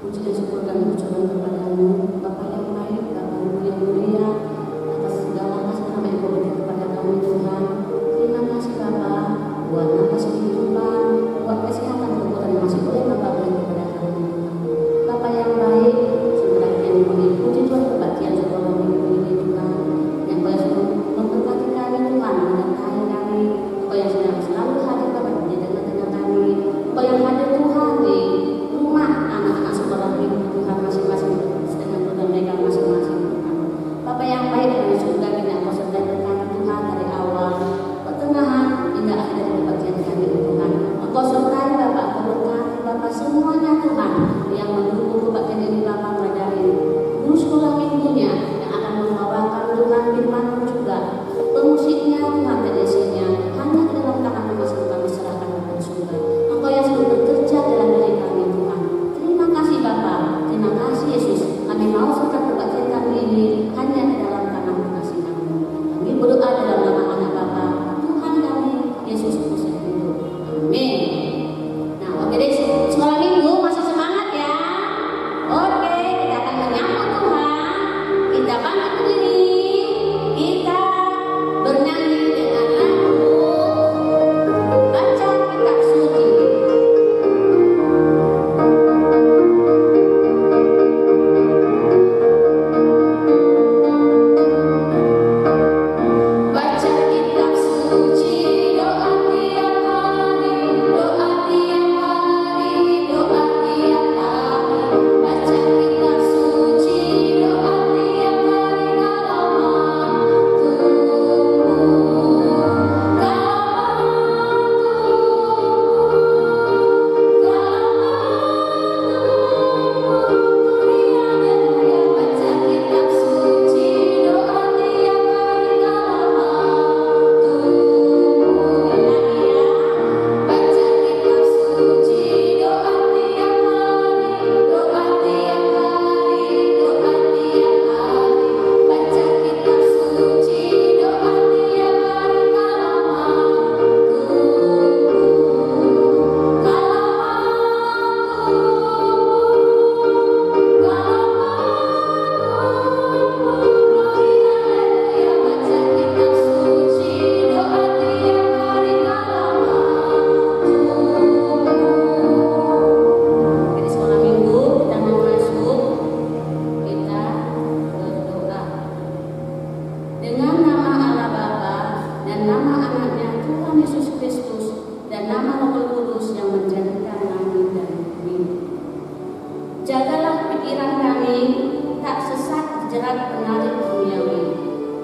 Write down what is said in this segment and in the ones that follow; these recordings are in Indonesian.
Puji dan syukur kami ucapkan kepadamu, Bapa yang baik, Bapa yang mulia, atas segala kasih yang Engkau berikan kepada kami Tuhan. Terima kasih Bapa buat nafas kehidupan, buat kesehatan tubuh yang masih boleh Bapa berikan kepada kami. Bapa yang baik, sebenarnya yang kami puji Tuhan kebaktian sekolah minggu ini Tuhan, yang boleh memberkati kami Tuhan, menyertai kami, Engkau yang selalu hadir Bapa di tengah-tengah kami, Engkau yang hadir Tuhan di rumah anak-anak sekolah minggu Tuhan masing-masing dengan program mereka masing-masing Tuhan. Bapa yang baik dan surga kita Engkau sertai kami Tuhan dari awal pertengahan hingga akhir dari kebaktian kami Tuhan. Engkau sertai Bapa, Engkau berkati Bapa semuanya Tuhan yang mendukung kebaktian ini Bapa, mulai dari guru sekolah minggunya yang akan membawakan Tuhan firman-Mu juga, pemusiknya Tuhan pedesinya hanya di dalam tangan masing kami serahkan kepada surga. Engkau yang selalu bekerja dalam diri kami Tuhan. Terima kasih Bapa, terima kasih Yesus. Kami mau serta kebaktian kami ini hanya di dalam tangan kasih kami. Kami berdoa dalam nama anak Bapa Tuhan kami Yesus Kristus yang hidup. Amin. Nah, oke deh, sekolah minggu masih semangat ya. Oke, kita akan menyambut Tuhan. Kita bangkit berdiri, kita bernyanyi dengan lagu baca kitab suci. Baca kitab suci, doa tiap hari, doa tiap hari, doa tiap hari. Baca kitab suci, doa tiap hari, kalau baca kitab suci, doa tiap hari, baca kitab suci, doa tiap hari, doa tiap hari, doa tiap hari. Baca kitab suci, doa tiap hari, Di sekolah minggu kita mau masuk, kita berdoa dengan nama Allah Bapa dan nama anaknya Tuhan Yesus Kristus dan nama Roh Kudus yang menjadikan langit dan bumi. Jagalah pikiran kami tak sesat jerat penarik duniawi,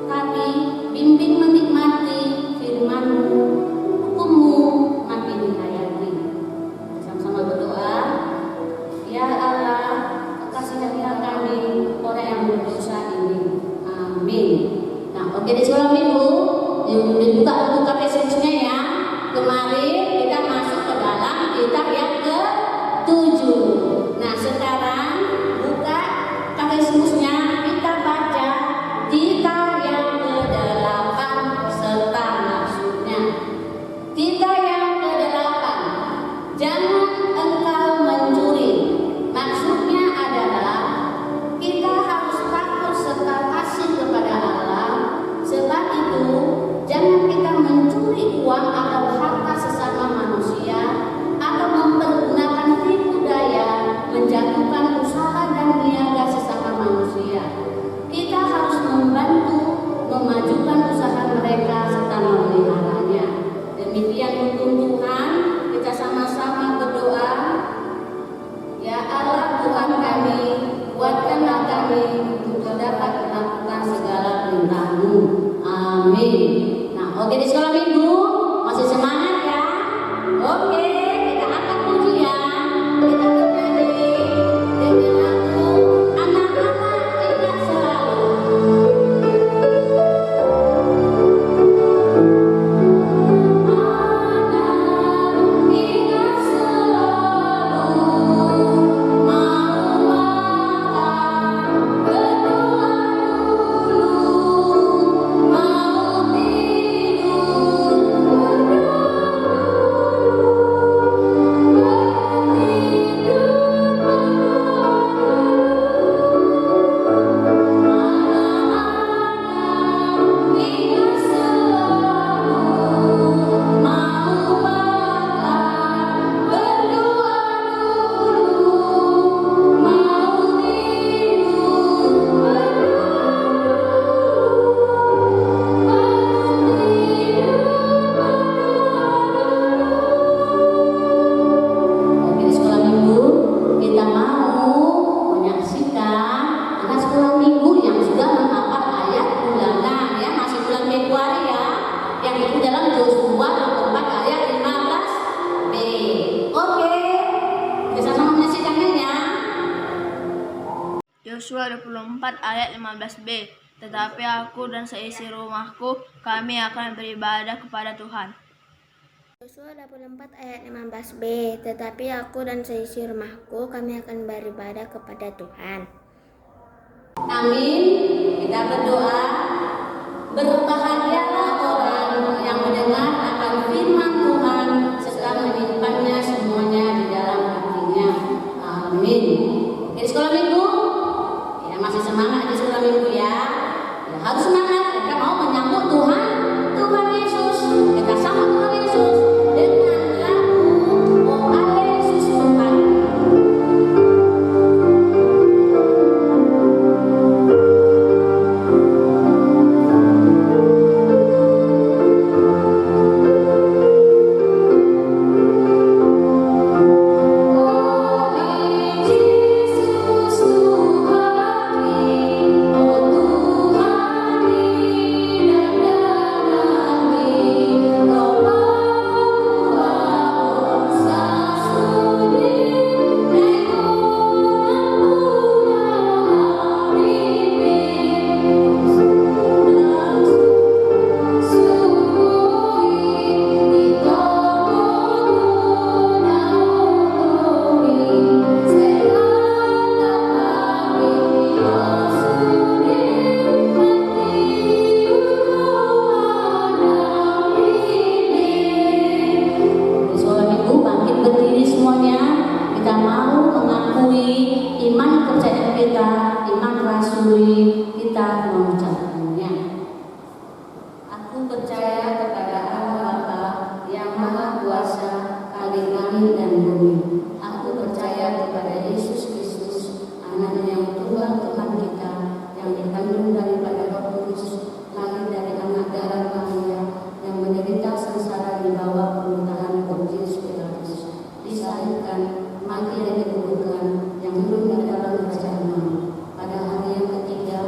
tapi bimbing menikmati firman-Mu, hukum-Mu makin dihayati. Sama-sama berdoa. Ya Allah, kasihilah kami orang yang berdosa ini. Amin. Nah, oke di sekolah minggu dibuka katekismusnya ya. Kemarin kita masuk ke dalam kitab yang ke-7. Nah, sekarang buka katekismusnya, kita baca kitab yang ke-8 serta maksudnya. Kitab yang ke-8. Jangan engkau mencuri. Maksudnya adalah kita harus takut serta kasih kepada Allah. Sebab itu jangan kita mencuri uang atau harta sesama manusia atau mempergunakan tipu daya menjatuhkan usaha dan niaga sesama manusia. Kita harus membantu memajukan usaha mereka serta memeliharanya. Demikian hukum Tuhan. Kita sama-sama berdoa. Ya Allah Tuhan kami, kuatkanlah kami untuk dapat melakukan segala perintah-Mu. Amin. Nah, oke di sekolah minggu masih semangat ya. Oke, kita angkat pujian, kita bernyanyi dengan lagu anak-anak ingat selalu. Anak ingat selalu, mau makan berdoa dulu, mau tidur berdoa. Yosua 24 ayat 15b. Tetapi aku dan seisi rumahku, kami akan beribadah kepada Tuhan. Yosua 24 ayat 15b. Tetapi aku dan seisi rumahku, kami akan beribadah kepada Tuhan. Amin. Kita berdoa. Berbahagialah orang yang mendengar akan firman Tuhan serta menyimpannya semuanya di dalam hatinya. Amin. Di sekolah minggu, ya masih semangat di sekolah minggu ya. Ya harus semangat. Kita mau menyambut Tuhan Yesus. Kita sambut Tuhan Yesus dengan lagu Oh Allah Yesus Tuhan. Kita mau mengakui iman kepercayaan kita, iman rasuli kita mengucapkannya. Aku percaya kepada Allah Bapa yang Maha Kuasa, Khalik langit dan bumi. Aku percaya kepada Yesus Kristus, Anaknya yang Tuhan kita, yang dikandung daripada Roh Kudus, lahir dari anak darah Maria, yang menderita sengsara di bawah pemerintahan Pontius Pilatus, disalibkan, mati dan dikuburkan, yang hidup di dalam kerajaan Allah. Pada hari yang ketiga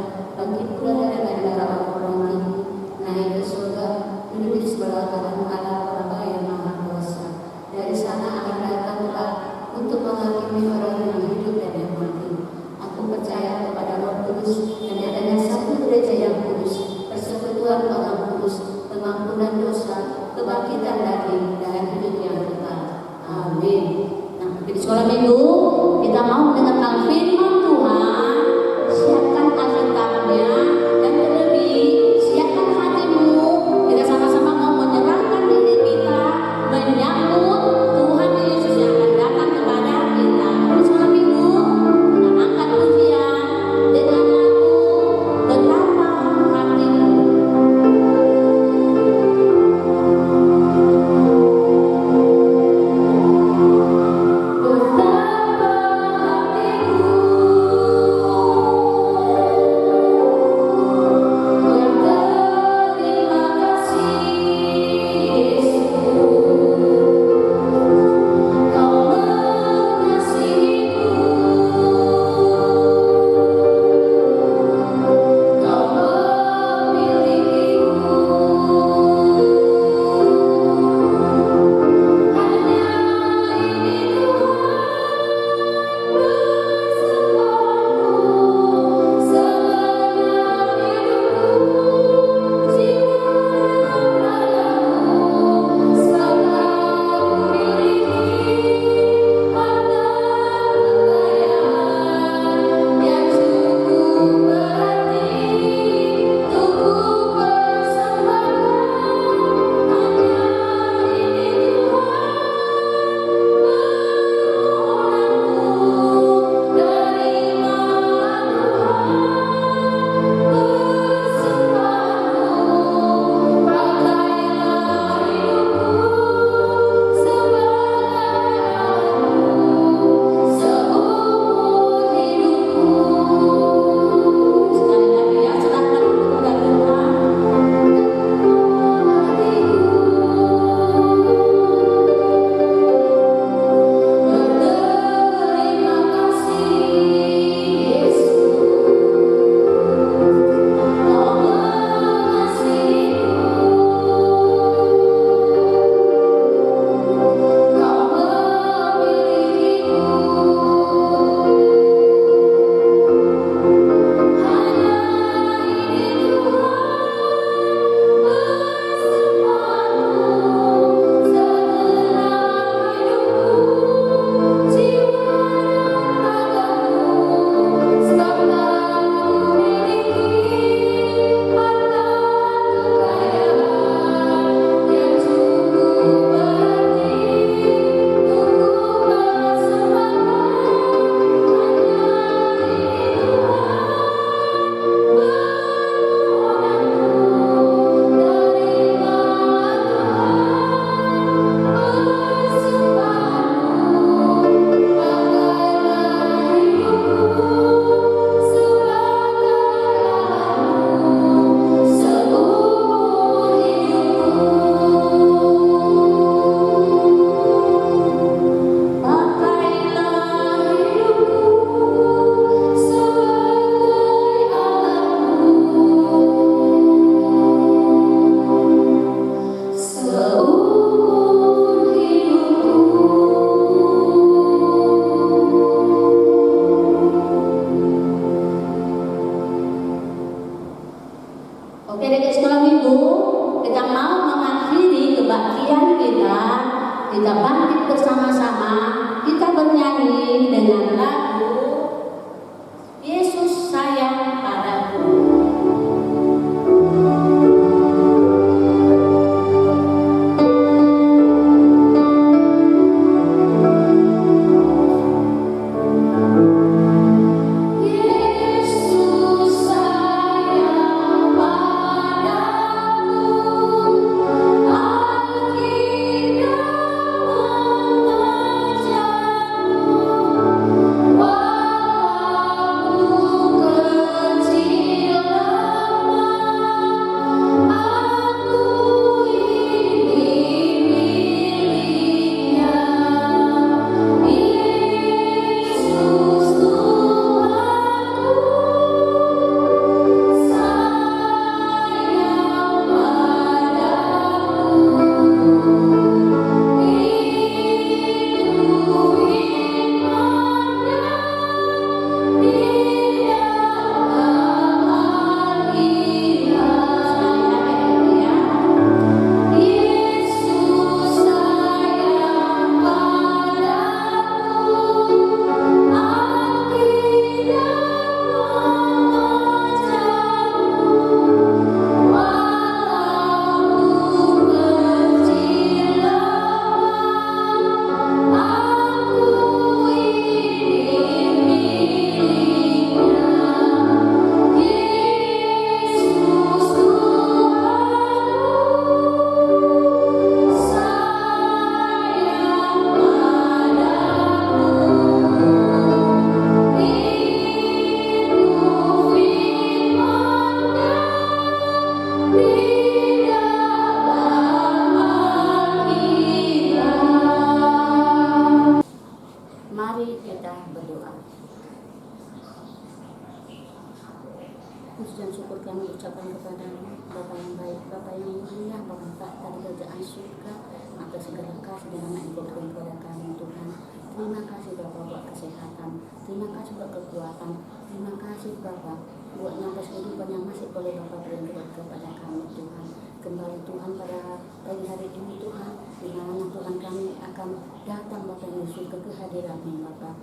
Puji dan syukur kami ucapkan kepada Bapa yang baik, Bapa yang mulia, Bapa tahta di kerajaan surga, atas segala kasih dan anak Engkau berikan kepada kami Tuhan. Terima kasih Bapa buat kesehatan, terima kasih buat kekuatan, terima kasih Bapa buat nafas kehidupan yang masih boleh Bapa berikan kepada kami Tuhan. Kembali Tuhan pada pagi hari ini Tuhan, di mana Tuhan kami akan datang Bapa Yesus ke kehadiran-Mu Bapa.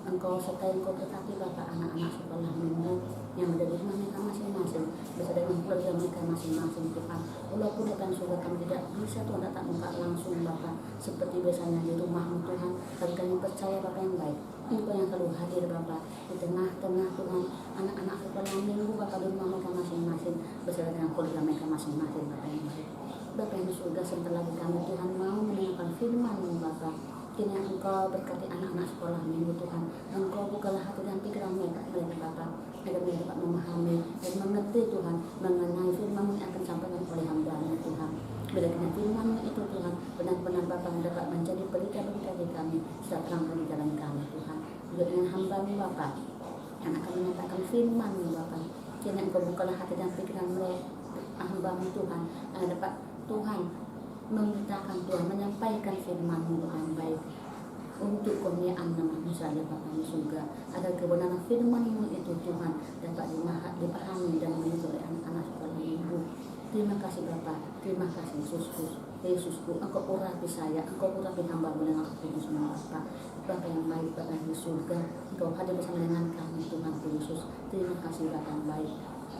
Engkau sertai Engkau berkati Bapa anak-anak sekolah minggu yang ada di rumah mereka masing-masing bersama dengan keluarga mereka masing-masing Tuhan. Walaupun datang surga kami tidak bisa Tuhan datang muka langsung Bapa seperti biasanya di rumah-Mu Tuhan, tapi kami percaya Bapa yang baik, Engkau yang selalu hadir Bapa di tengah-tengah Tuhan anak-anak sekolah minggu Bapa di rumah mereka masing-masing bersama dengan keluarga mereka masing-masing Bapa yang baik. Bapa yang di surga, sebentar lagi kami Tuhan mau mendengarkan firman-Mu Bapa. Kini Engkau berkati anak-anak sekolah minggu Tuhan. Engkau bukalah hati dan pikiran mereka Bapa, agar mereka dapat memahami dan mengerti Tuhan mengenai firman yang akan disampaikan oleh hamba-Mu Tuhan. Bila kini firman itu Tuhan benar-benar Bapa dapat menjadi pelita bagi kami serta terang bagi jalan kami Tuhan. Juga dengan hamba-Mu Bapa yang akan menyatakan firman-Mu Bapa, kini Engkau bukalah hati dan pikiran mereka hamba-Mu Tuhan agar dapat Tuhan memintakan Tuhan menyampaikan firman-Mu yang baik untuk kemuliaan nama-Mu saja Bapa di surga, agar kebenaran firman-Mu itu Tuhan dapat dipahami dan mengerti oleh anak-anak sekolah minggu. Terima kasih Bapa, terima kasih Yesusku, Engkau urapi saya, Engkau urapi hamba-Mu dengan kudus-Mu Bapa. Bapa yang baik, Bapa di surga, Engkau hadir bersama dengan kami Tuhan Yesus. Terima kasih Bapa yang baik.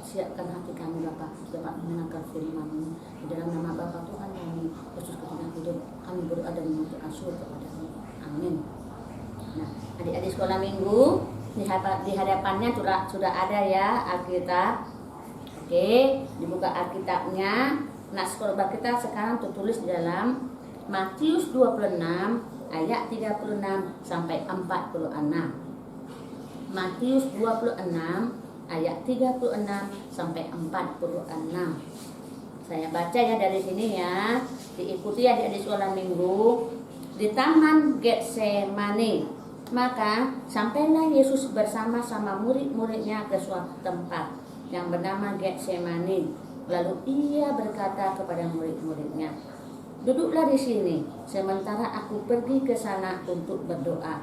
Siapkan hati kami Bapa dapat mendengarkan firman-Mu. Di dalam nama Bapa Tuhan kami Yesus Kristus hidup, kami berdoa dan memohon asyur kepada-Mu. Amin. Nah, adik-adik sekolah minggu di hadapannya sudah ada ya Alkitab. Oke, dibuka Alkitabnya. Nah, sekolah kita sekarang tertulis di dalam Matius 26 ayat 36 sampai 46. Matius 26 ayat 36 sampai 46. Saya baca ya dari sini ya. Diikuti ya di sekolah minggu. Di taman Getsemani, maka sampailah Yesus bersama-sama murid-muridnya ke suatu tempat yang bernama Getsemani. Lalu ia berkata kepada murid-muridnya, "Duduklah di sini sementara aku pergi ke sana untuk berdoa."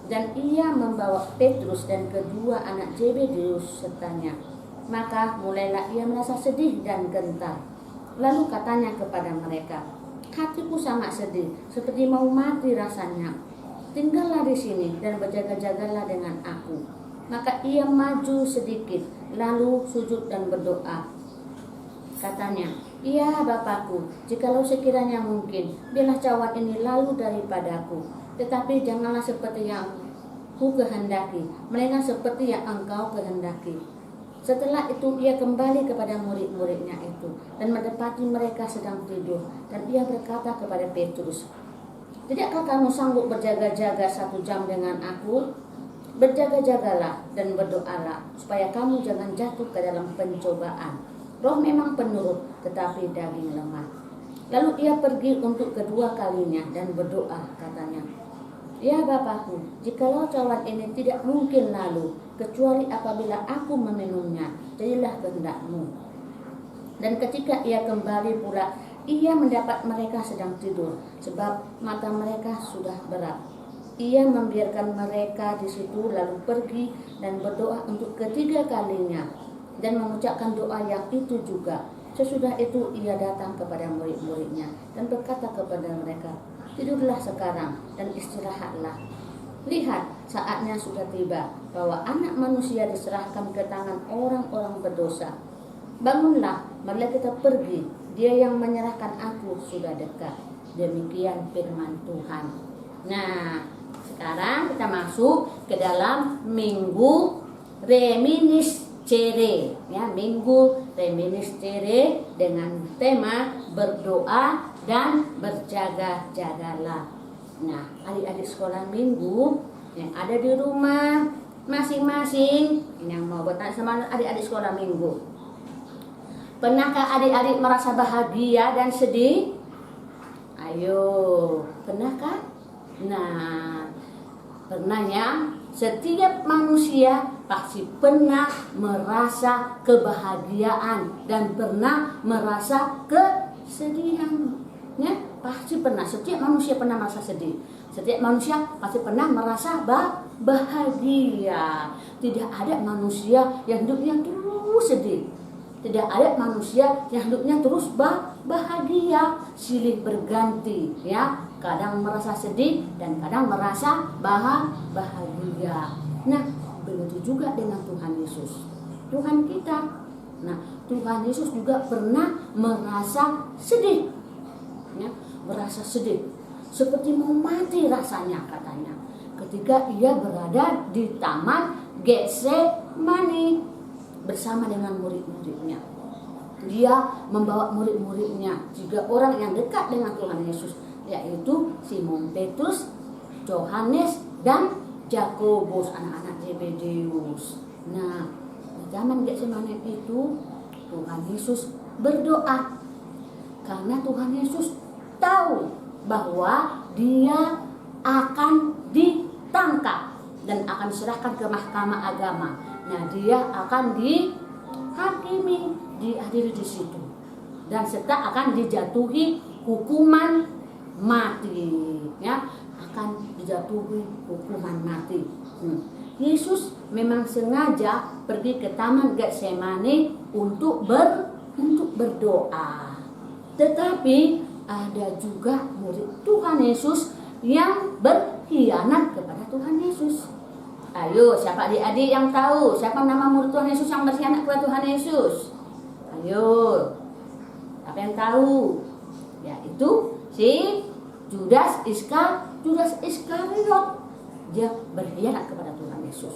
Dan ia membawa Petrus dan kedua anak Zebedeus sertanya. Maka mulailah ia merasa sedih dan gentar. Lalu katanya kepada mereka, "Hatiku sangat sedih, seperti mau mati rasanya. Tinggallah di sini dan berjaga-jagalah dengan aku." Maka ia maju sedikit, lalu sujud dan berdoa. Katanya, "Ya Bapakku, jikalau sekiranya mungkin, biarlah cawan ini lalu daripadaku. Tetapi janganlah seperti yang ku kehendaki, melainkan seperti yang Engkau kehendaki." Setelah itu ia kembali kepada murid-muridnya itu dan mendapati mereka sedang tidur. Dan ia berkata kepada Petrus, "Tidakkah kamu sanggup berjaga-jaga 1 jam dengan aku? Berjaga-jagalah dan berdoalah, supaya kamu jangan jatuh ke dalam pencobaan. Roh memang penurut, tetapi daging lemah." Lalu ia pergi untuk kedua kalinya dan berdoa, katanya, "Ya Bapakku, jikalau cawan ini tidak mungkin lalu, kecuali apabila aku meminumnya, jadilah kehendak-Mu." Dan ketika ia kembali pula, ia mendapat mereka sedang tidur, sebab mata mereka sudah berat. Ia membiarkan mereka di situ, lalu pergi dan berdoa untuk ketiga kalinya, dan mengucapkan doa yang itu juga. Sesudah itu ia datang kepada murid-muridnya dan berkata kepada mereka, "Tidurlah sekarang dan istirahatlah. Lihat, saatnya sudah tiba bahwa Anak Manusia diserahkan ke tangan orang-orang berdosa. Bangunlah, marilah kita pergi. Dia yang menyerahkan aku sudah dekat." Demikian firman Tuhan. Nah, sekarang kita masuk ke dalam Minggu Reminiscere, ya, Minggu Reminiscere dengan tema berdoa dan berjaga-jagalah. Nah, adik-adik sekolah minggu yang ada di rumah masing-masing yang mau bertanya sama adik-adik sekolah minggu, pernahkah adik-adik merasa bahagia dan sedih? Ayo, pernahkah? Nah, pernah ya. setiap manusia pasti pernah merasa kebahagiaan dan pernah merasa kesedihan. Ya, pasti pernah. Setiap manusia pernah merasa sedih. Setiap manusia pasti pernah merasa bahagia. Tidak ada manusia yang hidupnya terus sedih. Tidak ada manusia yang hidupnya terus bahagia, silih berganti, ya. Kadang merasa sedih dan kadang merasa bahagia. Nah, begitu juga dengan Tuhan Yesus, Tuhan kita. Nah, Tuhan Yesus juga pernah merasa sedih, ya, merasa sedih, seperti mau mati rasanya katanya, ketika ia berada di Taman Getsemani bersama dengan murid-muridnya. Dia membawa murid-muridnya, 3 orang yang dekat dengan Tuhan Yesus, yaitu Simon Petrus, Yohanes, dan Yakobus, anak-anak Zebedeus. Nah, di Taman Getsemani itu Tuhan Yesus berdoa karena Tuhan Yesus tahu bahwa dia akan ditangkap dan akan diserahkan ke mahkamah agama. Nah, dia akan dihakimi, diadili di situ, dan serta akan dijatuhi hukuman mati, ya, akan dijatuhi hukuman mati. Yesus memang sengaja pergi ke Taman Getsemani untuk berdoa. Tetapi ada juga murid Tuhan Yesus yang berkhianat kepada Tuhan Yesus. Ayo, siapa adik-adik yang tahu siapa nama murid Tuhan Yesus yang berkhianat kepada Tuhan Yesus? Ayo, siapa yang tahu? Yaitu si Judas Iskariot. Dia berkhianat kepada Tuhan Yesus.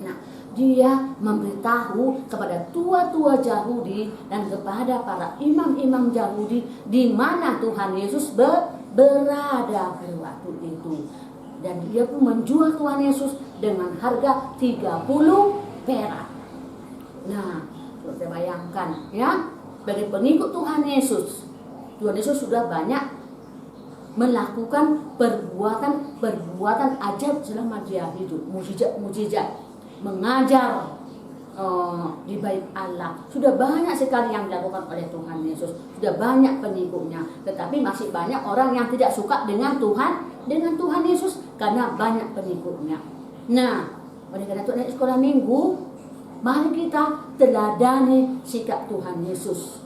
Nah, dia memberitahu kepada tua-tua Yahudi dan kepada para imam-imam Yahudi di mana Tuhan Yesus berada pada waktu itu. Dan dia pun menjual Tuhan Yesus dengan harga 30 perak. Nah, kita bayangkan, ya, bagi pengikut Tuhan Yesus sudah banyak melakukan perbuatan ajaib selama dia hidup, mujizat, mengajar di bait Allah. Sudah banyak sekali yang dilakukan oleh Tuhan Yesus, sudah banyak pengikutnya. Tetapi masih banyak orang yang tidak suka dengan Tuhan Yesus karena banyak pengikutnya. Nah, oleh karena itu sekolah minggu, mari kita teladani sikap Tuhan Yesus.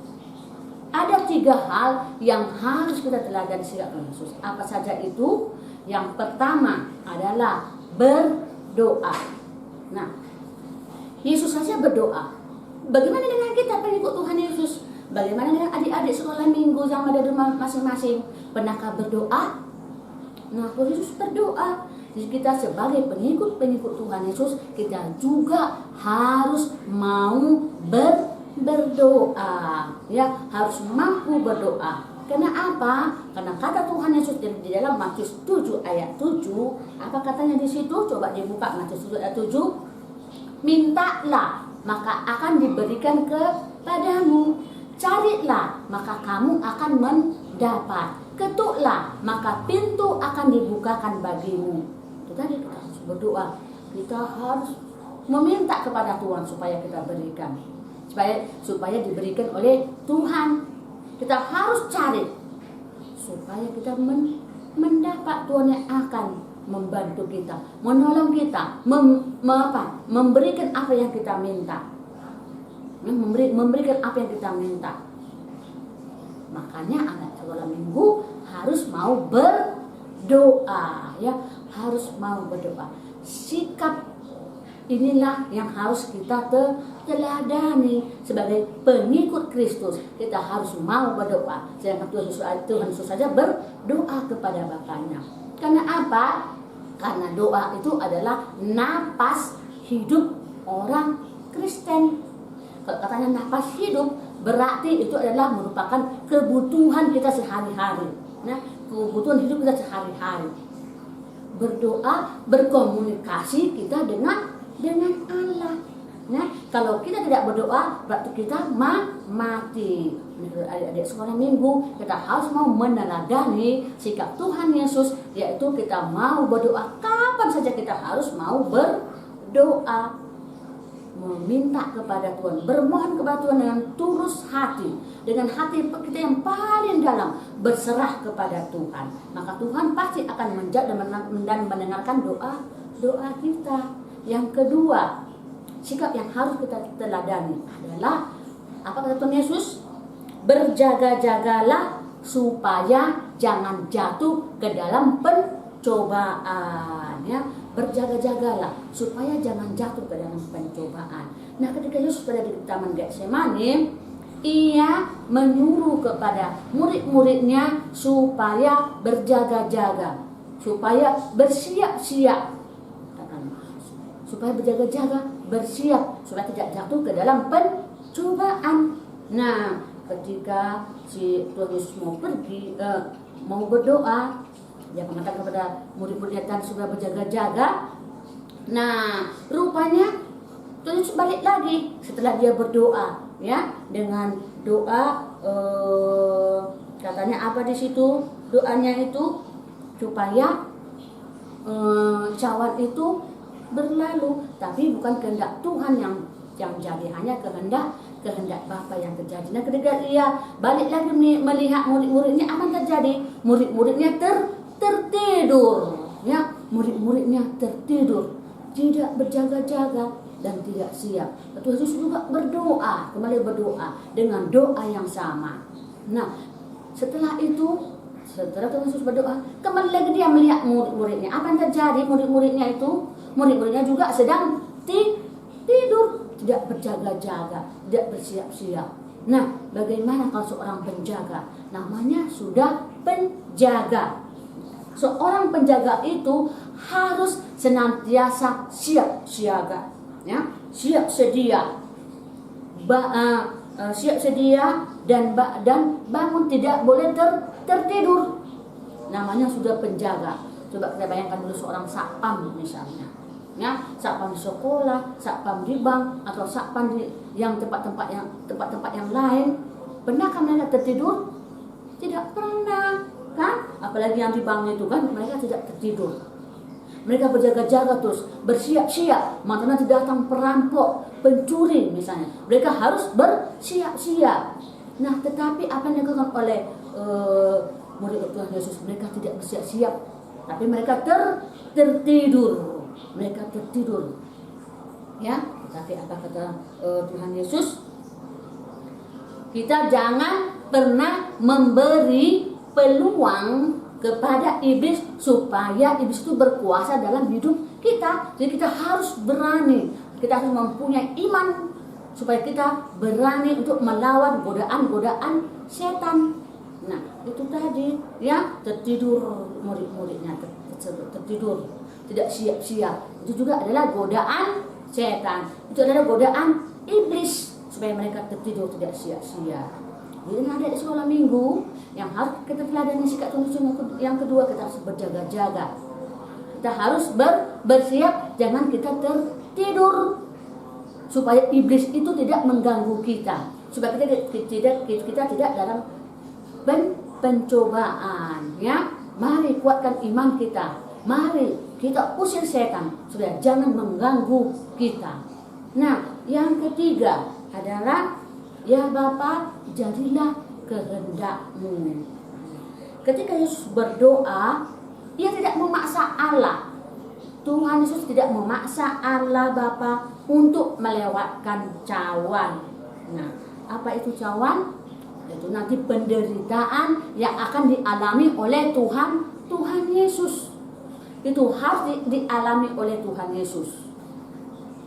Ada 3 hal yang harus kita teladani sikap Tuhan Yesus. Apa saja itu? Yang pertama adalah berdoa. Nah, Yesus saja berdoa. Bagaimana dengan kita pengikut Tuhan Yesus? Bagaimana dengan adik-adik sekolah minggu yang ada di rumah masing-masing? Pernahkah berdoa? Nah, Yesus berdoa. Jadi kita sebagai pengikut Tuhan Yesus, kita juga harus mau berdoa, ya, harus mampu berdoa. Karena apa? Karena kata Tuhan Yesus di dalam Matius 7 ayat 7, apa katanya di situ? Coba dibuka Matius 7 ayat 7. Mintalah, maka akan diberikan kepadamu. Carilah, maka kamu akan mendapat. Ketuklah, maka pintu akan dibukakan bagimu. Itu tadi kita harus berdoa. Kita harus meminta kepada Tuhan supaya kita berikan. Supaya diberikan oleh Tuhan. Kita harus cari supaya kita mendapat. Tuhan yang akan membantu kita, menolong kita, memberikan apa yang kita minta, memberikan apa yang kita minta. Makanya anak sekolah minggu harus mau berdoa, ya, harus mau berdoa. Sikap inilah yang harus kita teladani sebagai pengikut Kristus. Kita harus mau berdoa. Sedangkan Tuhan Yesus saja berdoa kepada Bapaknya. Karena apa? Karena doa itu adalah napas hidup orang Kristen. Kalau katanya napas hidup, berarti itu adalah merupakan kebutuhan kita sehari-hari. Nah, kebutuhan hidup kita sehari-hari. Berdoa, berkomunikasi kita dengan Allah. Nah, kalau kita tidak berdoa, berarti kita mati. Adik-adik sekolah minggu, kita harus mau meneladani sikap Tuhan Yesus yaitu kita mau berdoa. Kapan saja kita harus mau berdoa, meminta kepada Tuhan, bermohon kepada Tuhan dengan tulus hati, dengan hati kita yang paling dalam, berserah kepada Tuhan. Maka Tuhan pasti akan menjawab dan mendengarkan doa kita. Yang kedua, sikap yang harus kita teladani adalah apa kata Tuhan Yesus? Berjaga-jagalah supaya jangan jatuh ke dalam pencobaan, ya. Berjaga-jagalah supaya jangan jatuh ke dalam pencobaan. Nah, ketika Yesus berada di Taman Getsemani, ia menyuruh kepada murid-muridnya supaya berjaga-jaga, supaya bersiap-siap, supaya berjaga-jaga, bersiap, supaya tidak jatuh ke dalam pencobaan. Nah, ketika si Tuhan Yesus mau pergi, mau berdoa, dia mengatakan kepada murid-muridnya dan supaya berjaga-jaga. Nah, rupanya Tuhan Yesus balik lagi setelah dia berdoa, ya, dengan doa, katanya apa di situ? Doanya itu supaya cawan itu berlalu, tapi bukan kehendak Tuhan yang jadi, hanya kehendak Bapa yang terjadi. Nah, ketika ia balik lagi melihat murid-muridnya, apa yang terjadi? Murid-muridnya tertidur, ya, murid-muridnya tertidur, tidak berjaga-jaga dan tidak siap. Tuhan Yesus juga berdoa, kembali berdoa dengan doa yang sama. Nah, setelah Tuhan Yesus berdoa, kembali lagi dia melihat murid-muridnya. Apa yang terjadi? Murid-muridnya juga sedang tidur, tidak berjaga-jaga, tidak bersiap-siap. Nah, bagaimana kalau seorang penjaga? Namanya sudah penjaga. Seorang penjaga itu harus senantiasa siap siaga, ya, siap sedia, siap sedia dan bangun, tidak boleh tertidur. Namanya sudah penjaga. Coba kita bayangkan dulu seorang satpam misalnya, ya, satpam di sekolah, satpam di bank, atau satpam di tempat-tempat yang lain. Pernahkah mereka tertidur? Tidak pernah, kan? Apalagi yang di bank itu kan, mereka tidak tertidur. Mereka berjaga-jaga terus, bersiap-siap. Makanya tidak datang perampok, pencuri misalnya. Mereka harus bersiap-siap. Nah, tetapi apa yang dilakukan oleh murid Tuhan Yesus? Mereka tidak bersiap-siap, tapi mereka tertidur. Mereka tertidur, ya. Tetapi apa kata Tuhan Yesus? Kita jangan pernah memberi peluang kepada iblis supaya iblis itu berkuasa dalam hidup kita. Jadi kita harus berani, kita harus mempunyai iman supaya kita berani untuk melawan godaan-godaan setan. Nah, itu tadi, ya, tertidur murid-muridnya, tertidur, tidak siap-siap. Itu juga adalah godaan setan. Itu adalah godaan iblis supaya mereka tertidur, tidak siap-siap. Jadi ada di sekolah minggu yang harus kita teladani sikap Tuhan. Yang kedua, kita harus berjaga-jaga. Kita harus bersiap, jangan kita tertidur, supaya iblis itu tidak mengganggu kita, supaya kita tidak dalam pencobaan, ya. Mari kuatkan iman kita. Mari kita usir setan supaya jangan mengganggu kita. Nah, yang ketiga adalah, ya Bapa, jadilah kehendak-Mu. Ketika Yesus berdoa, ia tidak memaksa Allah. Tuhan Yesus tidak memaksa Allah Bapa untuk melewatkan cawan. Nah, apa itu cawan? Itu nanti penderitaan yang akan dialami oleh Tuhan Yesus. Itu harus dialami oleh Tuhan Yesus.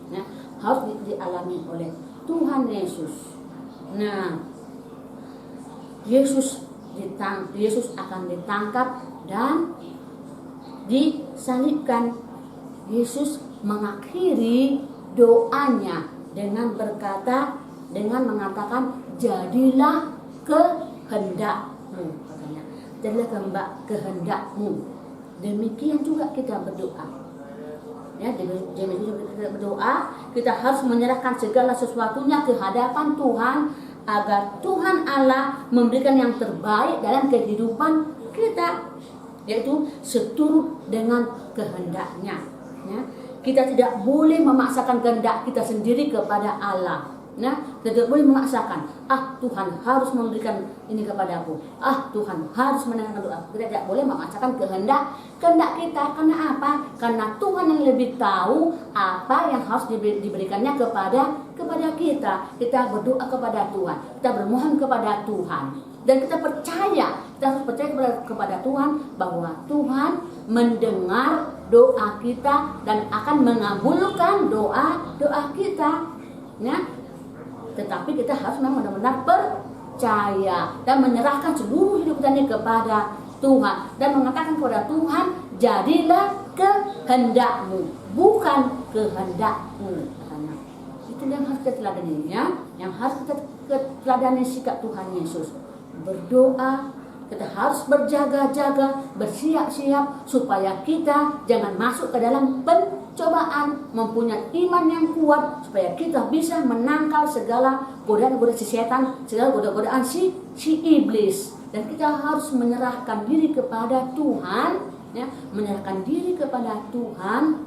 Ya, harus dialami oleh Tuhan Yesus. Nah, Yesus akan ditangkap dan disalibkan. Yesus mengakhiri doanya dengan mengatakan, jadilah kehendak-Mu, katanya. Jadilah kehendak-Mu. Demikian juga kita berdoa. Ya, demikian kita berdoa, kita harus menyerahkan segala sesuatunya ke hadapan Tuhan, agar Tuhan Allah memberikan yang terbaik dalam kehidupan kita. yaitu seturut dengan kehendaknya. Ya. Kita tidak boleh memaksakan kehendak kita sendiri kepada Allah. Nah, tidak boleh memaksakan. Tuhan harus memberikan ini kepadaku. Tuhan harus mendengarkan doa. Kita tidak boleh memaksakan kehendak kita. Karena apa? Karena Tuhan yang lebih tahu apa yang harus diberikannya kepada kita. Kita berdoa kepada Tuhan. Kita bermohon kepada Tuhan. Dan kita harus percaya kepada Tuhan bahwa Tuhan mendengar doa kita dan akan mengabulkan doa kita. Ya. Tetapi kita harus memang benar-benar percaya dan menyerahkan seluruh hidup kita ini kepada Tuhan dan mengatakan kepada Tuhan, jadilah kehendakmu, bukan kehendakku. Katanya. Itu yang harus kita teladani, ya. Yang harus kita teladani sikap Tuhan Yesus. Berdoa, kita harus berjaga-jaga, bersiap-siap supaya kita jangan masuk ke dalam pencobaan, mempunyai iman yang kuat supaya kita bisa menangkal segala godaan-godaan si setan, segala godaan-godaan si iblis. Dan kita harus menyerahkan diri kepada Tuhan, ya, menyerahkan diri kepada Tuhan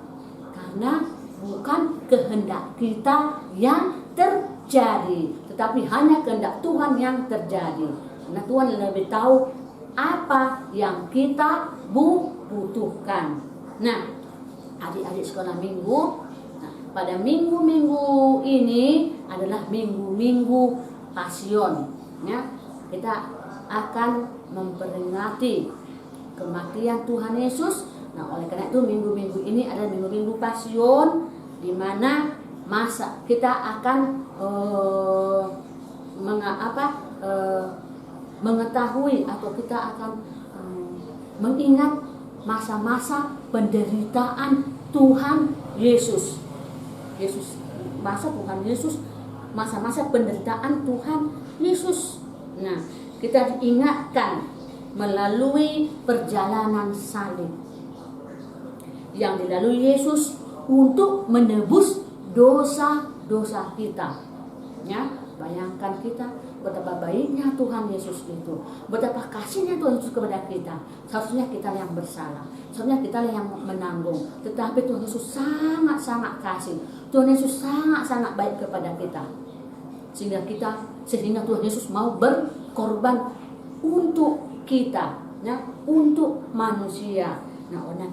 karena bukan kehendak kita yang terjadi, tetapi hanya kehendak Tuhan yang terjadi. Karena Tuhan lebih tahu apa yang kita butuhkan. Nah, adik-adik sekolah minggu, pada minggu-minggu ini adalah minggu-minggu pasion. Ya, kita akan memperingati kematian Tuhan Yesus. Nah, oleh karena itu minggu-minggu ini adalah minggu-minggu pasion, di mana masa kita akan mengetahui atau kita akan mengingat masa-masa penderitaan Tuhan Yesus. Masa-masa penderitaan Tuhan Yesus. Nah, kita diingatkan melalui perjalanan salib yang dilalui Yesus untuk menebus dosa-dosa kita. Ya, bayangkan kita betapa baiknya Tuhan Yesus itu, betapa kasihnya Tuhan Yesus kepada kita. Seharusnya kita yang bersalah, seharusnya kita yang menanggung, tetapi Tuhan Yesus sangat-sangat kasih. Tuhan Yesus sangat-sangat baik kepada kita, sehingga Tuhan Yesus mau berkorban untuk kita, ya, untuk manusia. Nah, oleh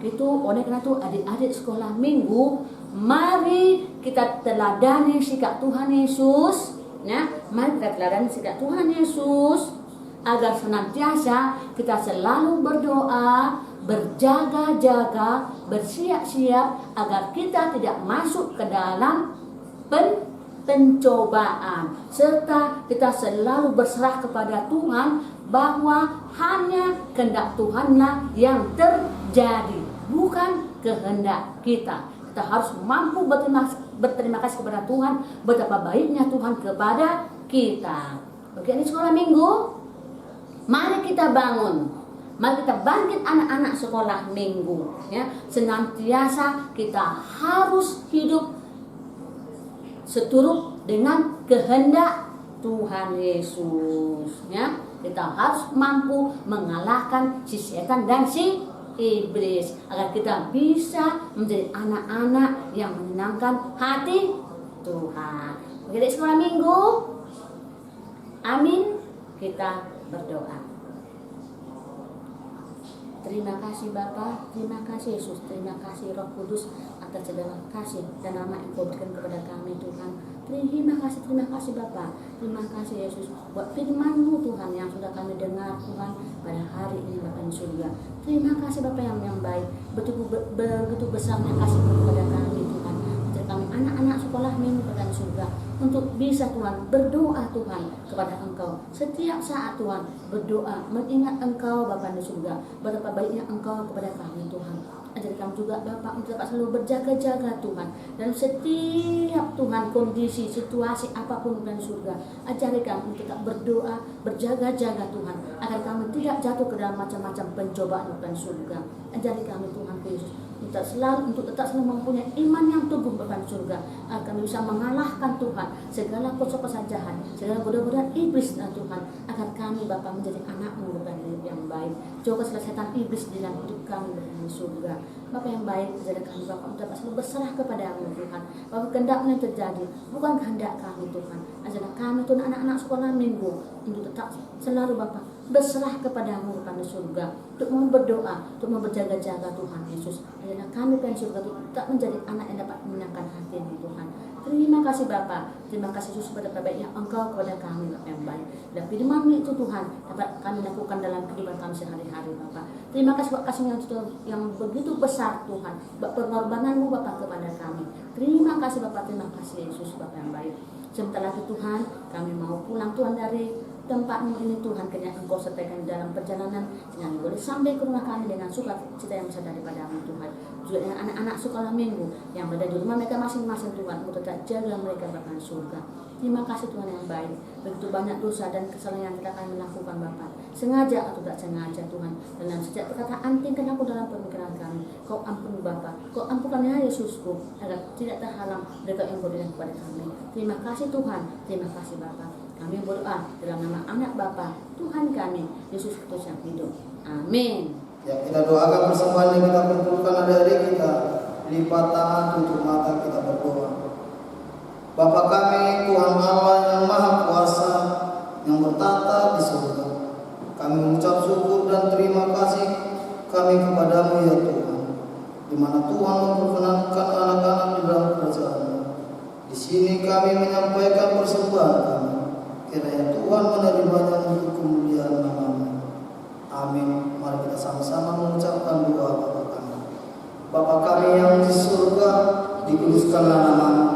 karena itu adik-adik sekolah minggu, mari kita teladani sikap Tuhan Yesus. Ya, mari kita teladani sikap Tuhan Yesus agar senantiasa kita selalu berdoa, berjaga-jaga, bersiap-siap agar kita tidak masuk ke dalam pencobaan, serta kita selalu berserah kepada Tuhan bahwa hanya kehendak Tuhanlah yang terjadi, bukan kehendak kita. Kita harus mampu berterima kasih kepada Tuhan betapa baiknya Tuhan kepada kita. Oke, ini sekolah minggu. Mari kita bangun. Mari kita bangkit anak-anak sekolah minggu, ya. Senantiasa kita harus hidup seturut dengan kehendak Tuhan Yesus, ya. Kita harus mampu mengalahkan si setan dan si iblis agar kita bisa menjadi anak-anak yang menyenangkan hati Tuhan. Oke, sekolah minggu. Amin. Kita berdoa. Terima kasih Bapa, terima kasih Yesus, terima kasih Roh Kudus atas segala kasih dan nama yang Kau berikan kepada kami Tuhan. Terima kasih Bapa, terima kasih Yesus buat firman-Mu Tuhan yang sudah kami dengar Tuhan pada hari ini Bapa di surga. Terima kasih Bapa yang baik, begitu besarnya kasih-Mu kepada kami Tuhan. Jadi kami anak-anak sekolah minggu pada di surga untuk bisa Tuhan berdoa Tuhan kepada Engkau setiap saat Tuhan, berdoa mengingat Engkau Bapa di surga, betapa baiknya Engkau kepada kami Tuhan. Ajari kami juga Bapak untuk dapat selalu berjaga-jaga Tuhan, dan setiap Tuhan kondisi situasi apapun di surga, ajari kami untuk tetap berdoa, berjaga-jaga Tuhan, agar kami tidak jatuh ke dalam macam-macam pencobaan di surga. Ajari kami Tuhan Yesus untuk tetap selalu mempunyai iman yang teguh di surga, surga, agar kami bisa mengalahkan Tuhan segala kuasa-kuasa jahat, segala godaan iblis Tuhan, agar kami Bapa menjadi anak-Mu Bapa yang baik. Jauhkan segala setan iblis di dalam hidup kami di surga. Bapa yang baik, ajar kami Bapa untuk dapat selalu berserah kepada-Mu Tuhan. Bapa kehendak-Mu yang terjadi, bukan kehendak kami Tuhan. Ajar kami Tuhan anak-anak sekolah minggu untuk tetap selalu Bapa berserah kepada-Mu Bapa di surga, untuk mau berdoa, untuk mau berjaga-jaga Tuhan Yesus. Ajarlah kami Tuhan surga untuk tak menjadi anak yang dapat menyenangkan hati-Mu Tuhan. Terima kasih Bapa, terima kasih Yesus pada baiknya Engkau kepada kami Bapa yang baik. Dan firman-Mu itu Tuhan dapat kami lakukan dalam kehidupan kami sehari-hari Bapa. Terima kasih buat kasih yang begitu besar Tuhan, buat pengorbanan-Mu Bapa kepada kami. Terima kasih Bapa, terima kasih Yesus Bapa yang baik. Sebentar lagi Tuhan, kami mau pulang Tuhan dari tempat-Mu ini Tuhan, kiranya Engkau sertakan dalam perjalanan, sehingga boleh sampai ke rumah kami dengan sukacita yang besar daripada-Mu Tuhan. Juga dengan anak-anak sekolah minggu yang berada di rumah mereka masing-masing Tuhan, untuk tetap jaga mereka Bapa di surga. Terima kasih Tuhan yang baik. Begitu banyak dosa dan kesalahan yang kita akan melakukan Bapa, sengaja atau tak sengaja Tuhan, dalam setiap perkataan tingkah laku dalam pemikiran kami. Kau ampuni Bapa, Kau ampunkan ya Yesusku, agar tidak terhalang berkat yang Kau berikan kepada kami. Terima kasih Tuhan, terima kasih Bapa. Kami berdoa dalam nama anak Bapa Tuhan kami Yesus Kristus yang hidup. Amin. Ya, kita doakan persembahan yang kita kumpulkan adik-adik kita, lipat tangan, tutup mata, kita berdoa. Bapa kami, Tuhan Allah yang Maha Kuasa, yang bertata di surga, kami mengucap syukur dan terima kasih kami kepada-Mu ya Tuhan, di mana Tuhan memperkenankan anak-anak di dalam kerajaan-Mu. Di sini kami menyampaikan persembahan kami, kiranya Tuhan menerimanya untuk kemuliaan nama-Mu. Amin. Mari kita sama-sama mengucapkan doa Bapa kami. Bapa kami yang di surga, dikuduskanlah nama-Mu.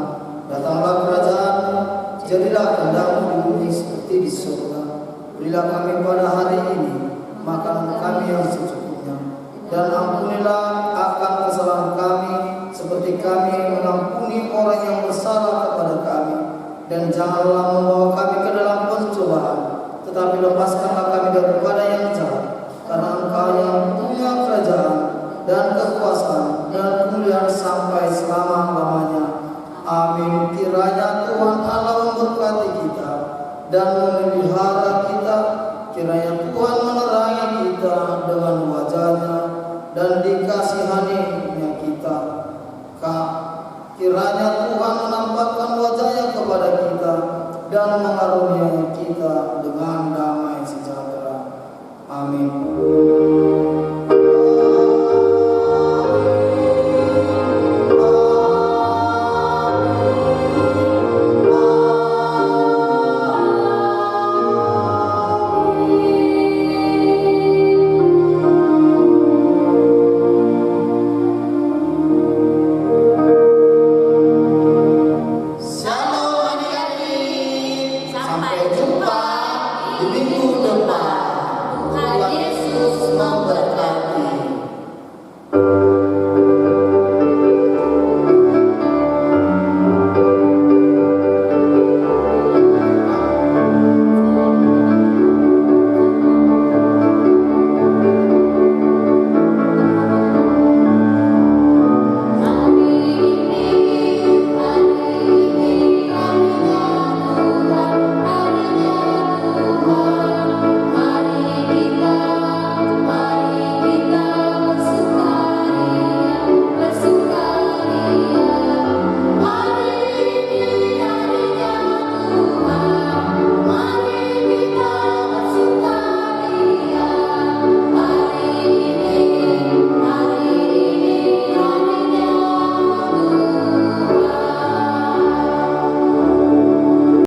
Datanglah kerajaan-Mu, jadilah kehendak-Mu di bumi seperti di surga. Berilah kami pada hari ini makanan kami yang secukupnya, dan ampunilah akan kesalahan kami seperti kami mengampuni orang yang bersalah kepada kami. Dan janganlah membawa kami ke dalam pencobaan, tetapi lepaskanlah kami daripada yang jahat. Karena Engkau yang punya kerajaan dan kekuasaan dan kemuliaan sampai selama-lamanya. Amin. Kiranya Tuhan Allah memberkati kita dan memelihara kita. Kiranya Tuhan menerangi kita dengan wajah-Nya dan dikasihani-Nya